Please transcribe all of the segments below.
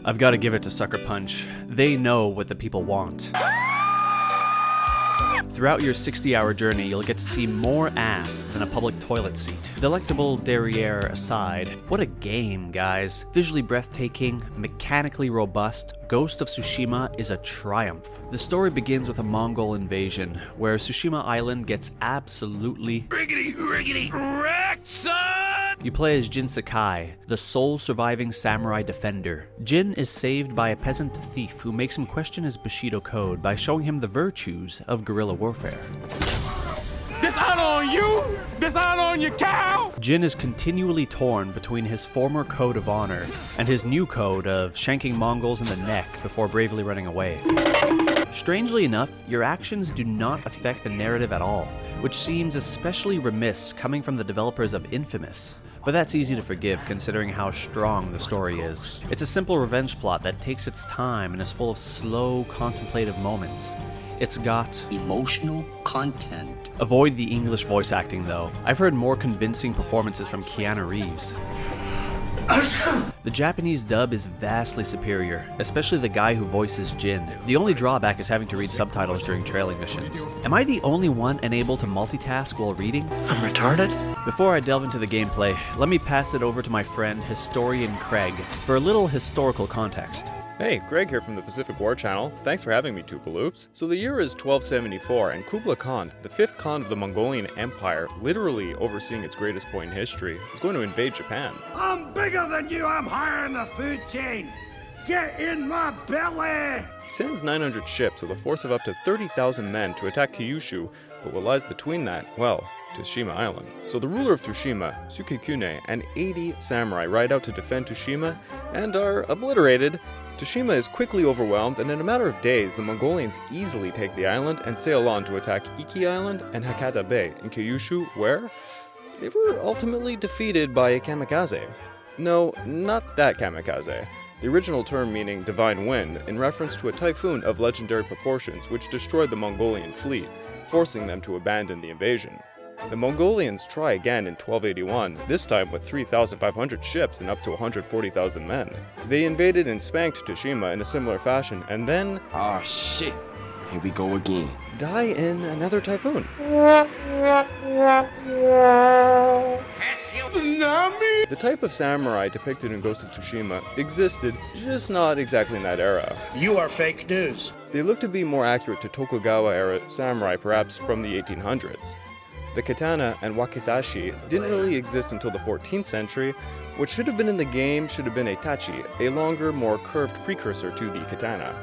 I've got to give it to Sucker Punch. They know what the people want. Throughout your 60-hour journey, you'll get to see more ass than a public toilet seat. Delectable derriere aside, what a game, guys. Visually breathtaking, mechanically robust, Ghost of Tsushima is a triumph. The story begins with a Mongol invasion, where Tsushima Island gets absolutely wrecked, son! You play as Jin Sakai, the sole surviving samurai defender. Jin is saved by a peasant thief who makes him question his Bushido code by showing him the virtues of guerrilla warfare. Dishonor on you! Dishonor on your cow! Jin is continually torn between his former code of honor and his new code of shanking Mongols in the neck before bravely running away. Strangely enough, your actions do not affect the narrative at all, which seems especially remiss coming from the developers of Infamous. But that's easy to forgive considering how strong the story is. It's a simple revenge plot that takes its time and is full of slow, contemplative moments. It's got emotional content. Avoid the English voice acting though. I've heard more convincing performances from Keanu Reeves. The Japanese dub is vastly superior, especially the guy who voices Jin. The only drawback is having to read subtitles during trailing missions. Am I the only one unable to multitask while reading? I'm retarded? Before I delve into the gameplay, let me pass it over to my friend, historian Craig, for a little historical context. Hey, Greg here from the Pacific War Channel. Thanks for having me, Toupaloops. So the year is 1274, and Kublai Khan, the 5th Khan of the Mongolian Empire, literally overseeing its greatest point in history, is going to invade Japan. I'm bigger than you, I'm higher in the food chain. Get in my belly! He sends 900 ships with a force of up to 30,000 men to attack Kyushu, but what lies between that, well, Tsushima Island. So the ruler of Tsushima, Sukekune, and 80 samurai ride out to defend Tsushima and are obliterated. Tsushima is quickly overwhelmed, and in a matter of days, the Mongolians easily take the island and sail on to attack Iki Island and Hakata Bay in Kyushu, where they were ultimately defeated by a kamikaze. No, not that kamikaze. The original term meaning divine wind, in reference to a typhoon of legendary proportions which destroyed the Mongolian fleet, forcing them to abandon the invasion. The Mongolians try again in 1281, this time with 3,500 ships and up to 140,000 men. They invaded and spanked Tsushima in a similar fashion, and then... Ah, shit. Here we go again. Die in another typhoon. Tsunami! The type of samurai depicted in Ghost of Tsushima existed, just not exactly in that era. You are fake news. They look to be more accurate to Tokugawa-era samurai, perhaps from the 1800s. The katana and wakizashi didn't really exist until the 14th century. What should have been in the game should have been a tachi, a longer, more curved precursor to the katana.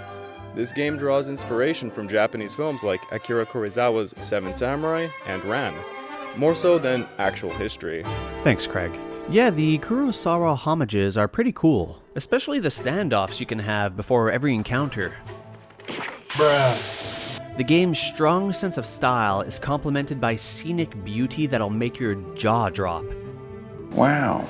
This game draws inspiration from Japanese films like Akira Kurosawa's Seven Samurai and Ran, more so than actual history. Thanks, Craig. Yeah, the Kurosawa homages are pretty cool, especially the standoffs you can have before every encounter. Bruh. The game's strong sense of style is complemented by scenic beauty that'll make your jaw drop. Wow.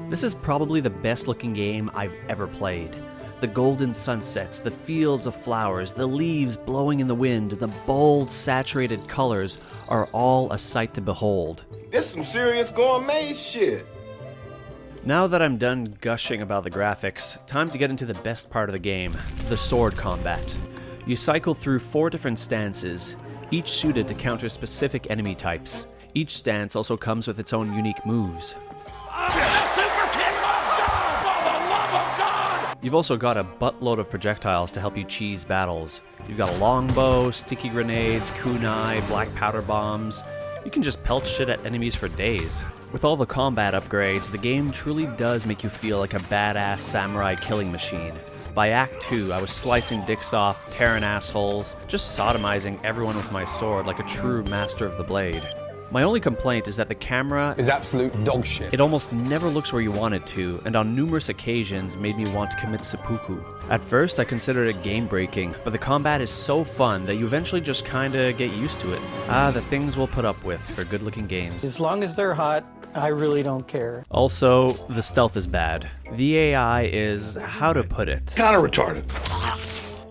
This is probably the best looking game I've ever played. The golden sunsets, the fields of flowers, the leaves blowing in the wind, the bold, saturated colors are all a sight to behold. This some serious gourmet shit. Now that I'm done gushing about the graphics, time to get into the best part of the game, the sword combat. You cycle through 4 different stances, each suited to counter specific enemy types. Each stance also comes with its own unique moves. You've also got a buttload of projectiles to help you cheese battles. You've got a longbow, sticky grenades, kunai, black powder bombs. You can just pelt shit at enemies for days. With all the combat upgrades, the game truly does make you feel like a badass samurai killing machine. By Act 2, I was slicing dicks off, tearing assholes, just sodomizing everyone with my sword like a true master of the blade. My only complaint is that the camera Is absolute dog shit. it almost never looks where you want it to, and on numerous occasions made me want to commit seppuku. At first, I considered it game-breaking, but the combat is so fun that you eventually just kinda get used to it. The things we'll put up with for good-looking games. As long as they're hot, I really don't care. Also, the stealth is bad. The AI is, how to put it? Kinda retarded.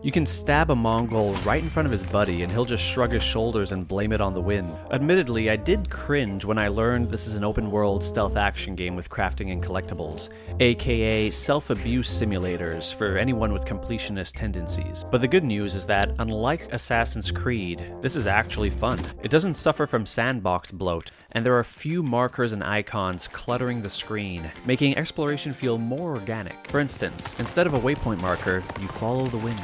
You can stab a Mongol right in front of his buddy and he'll just shrug his shoulders and blame it on the wind. Admittedly, I did cringe when I learned this is an open-world stealth action game with crafting and collectibles, aka self-abuse simulators for anyone with completionist tendencies. But the good news is that, unlike Assassin's Creed, this is actually fun. It doesn't suffer from sandbox bloat, and there are few markers and icons cluttering the screen, making exploration feel more organic. For instance, instead of a waypoint marker, you follow the wind.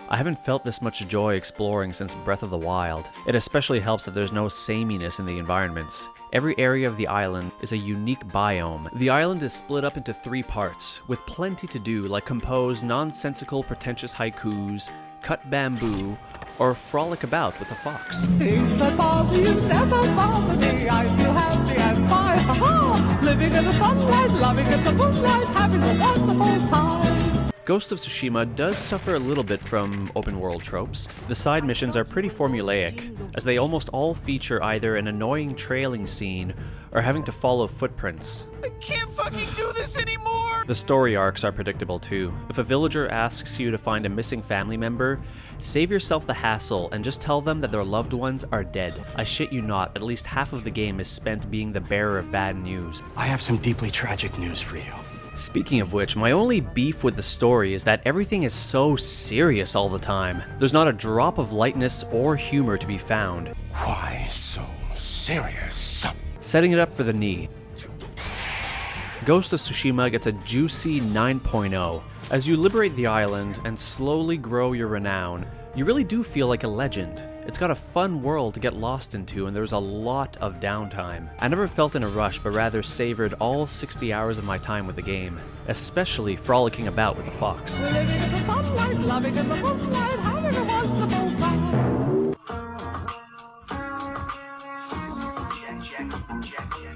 I haven't felt this much joy exploring since Breath of the Wild. It especially helps that there's no sameness in the environments. Every area of the island is a unique biome. The island is split up into 3 parts, with plenty to do like compose nonsensical pretentious haikus, cut bamboo, or frolic about with a fox. Things that bother you never bother me. I feel happy and fine, ha-ha! Living in the sunlight, loving in the moonlight, having a wonderful time. Ghost of Tsushima does suffer a little bit from open-world tropes. The side missions are pretty formulaic, as they almost all feature either an annoying trailing scene or having to follow footprints. I can't fucking do this anymore! The story arcs are predictable too. If a villager asks you to find a missing family member, save yourself the hassle and just tell them that their loved ones are dead. I shit you not, at least half of the game is spent being the bearer of bad news. I have some deeply tragic news for you. Speaking of which, my only beef with the story is that everything is so serious all the time. There's not a drop of lightness or humor to be found. Why so serious? Setting it up for the knee. Ghost of Tsushima gets a juicy 9.0. As you liberate the island and slowly grow your renown, you really do feel like a legend. It's got a fun world to get lost into, and there's a lot of downtime. I never felt in a rush, but rather savored all 60 hours of my time with the game, especially frolicking about with the fox. Living in the sunlight, loving in the moonlight, having a wonderful time. Check.